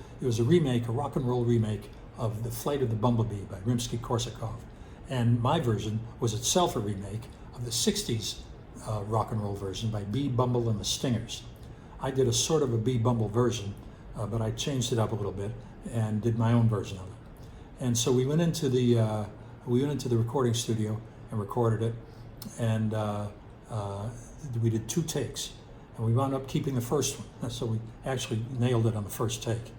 remake, a rock and roll remake of The Flight of the Bumblebee by Rimsky-Korsakov. And my version was itself a remake of the 60s rock and roll version by B. Bumble and the Stingers. I did a sort of a B. Bumble version, but I changed it up a little bit and did my own version of it. And so we went into the recording studio and recorded it, and we did 2 takes, and we wound up keeping the first one. So we actually nailed it on the first take.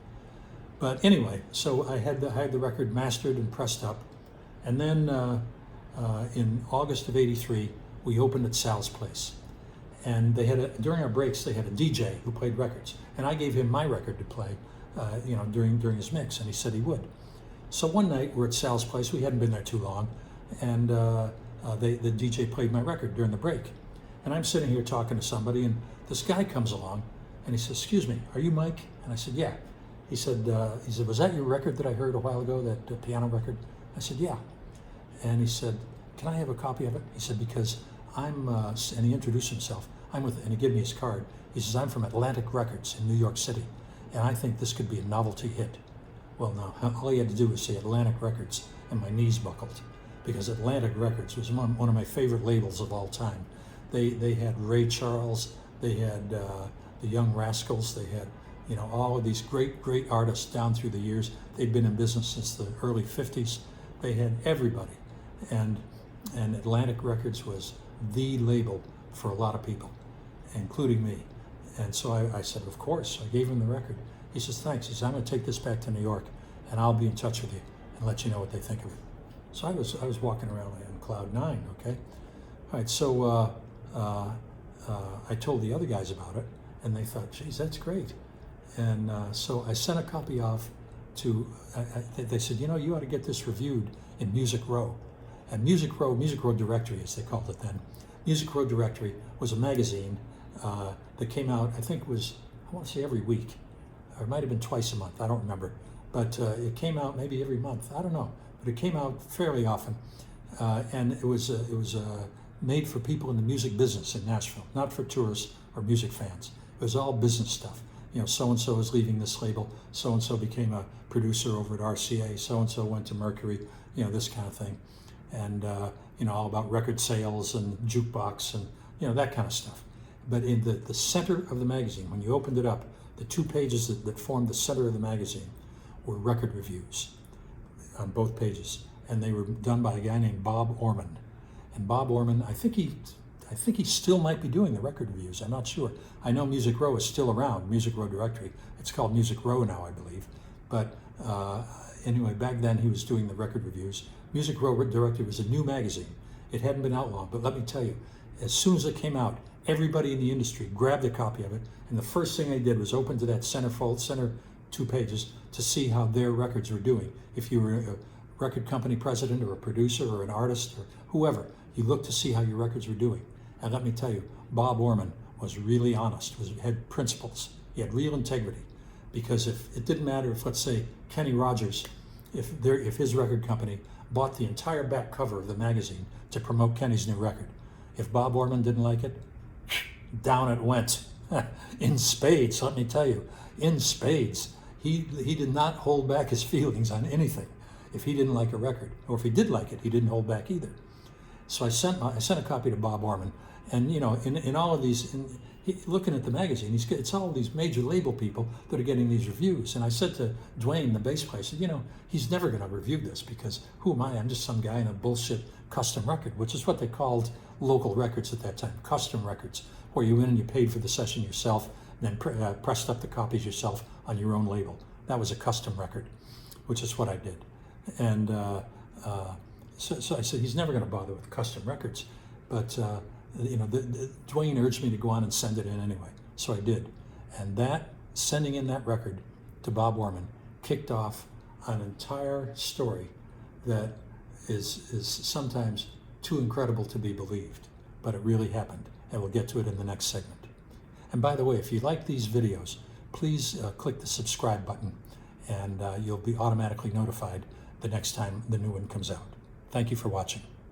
But anyway, so I had the record mastered and pressed up, and then in August of '83 we opened at Sal's place, and they had during our breaks they had a DJ who played records, and I gave him my record to play, during his mix, and he said he would. So one night we're at Sal's place. We hadn't been there too long, and the DJ played my record during the break, and I'm sitting here talking to somebody, and this guy comes along, and he says, "Excuse me, are you Mike?" And I said, "Yeah." He said, "Was that your record that I heard a while ago, that piano record?" I said, "Yeah." And he said, "Can I have a copy of it?" He said, "Because I'm," and he introduced himself. And he gave me his card. He says, "I'm from Atlantic Records in New York City, and I think this could be a novelty hit." Well, now, all he had to do was say Atlantic Records, and my knees buckled, because Atlantic Records was one of my favorite labels of all time. They had Ray Charles, they had the Young Rascals, they had all of these great artists down through the years. They'd been in business since the early 50s. They had everybody, and Atlantic Records was the label for a lot of people, including me. And so I said, of course. I gave him the record. He says, thanks. He says, I'm going to take this back to New York, and I'll be in touch with you and let you know what they think of it. So I was walking around on cloud nine, okay? All right, so I told the other guys about it, and they thought, geez, that's great. And so I sent a copy off to, they said, you know, you ought to get this reviewed in Music Row. And Music Row Directory, as they called it then. Music Row Directory was a magazine that came out, I think was, I want to say every week, or it might have been twice a month, I don't remember. But it came out maybe every month, I don't know. But it came out fairly often. And it was made for people in the music business in Nashville, not for tourists or music fans. It was all business stuff. You know, so-and-so is leaving this label, so-and-so became a producer over at RCA, so-and-so went to Mercury, you know, this kind of thing. And, you know, all about record sales and jukebox and, you know, that kind of stuff. But in the center of the magazine, when you opened it up, the two pages that formed the center of the magazine were record reviews on both pages. And they were done by a guy named Bob Orman. And Bob Orman, I think he still might be doing the record reviews. I'm not sure. I know Music Row is still around, Music Row Directory. It's called Music Row now, I believe. But anyway, back then he was doing the record reviews. Music Row Directory was a new magazine. It hadn't been out long, but let me tell you, as soon as it came out, everybody in the industry grabbed a copy of it, and the first thing they did was open to that center two pages to see how their records were doing. If you were a record company president or a producer or an artist or whoever, you looked to see how your records were doing. And let me tell you, Bob Orman was really honest, had principles. He had real integrity. Because if it didn't matter if, let's say, Kenny Rogers, if his record company bought the entire back cover of the magazine to promote Kenny's new record, if Bob Orman didn't like it, down it went. In spades, let me tell you, in spades. He did not hold back his feelings on anything if he didn't like a record. Or if he did like it, he didn't hold back either. So I sent a copy to Bob Orman, and you know, in all of these, looking at the magazine, it's all these major label people that are getting these reviews. And I said to Dwayne, the bass player, I said, you know, he's never going to review this because who am I? I'm just some guy in a bullshit custom record, which is what they called local records at that time, custom records, where you went and you paid for the session yourself, and then pressed up the copies yourself on your own label. That was a custom record, which is what I did. And so I said, he's never going to bother with custom records. But, you know, Dwayne urged me to go on and send it in anyway. So I did. And sending in that record to Bob Orman kicked off an entire story that is sometimes too incredible to be believed. But it really happened. And we'll get to it in the next segment. And by the way, if you like these videos, please click the subscribe button, and you'll be automatically notified the next time the new one comes out. Thank you for watching.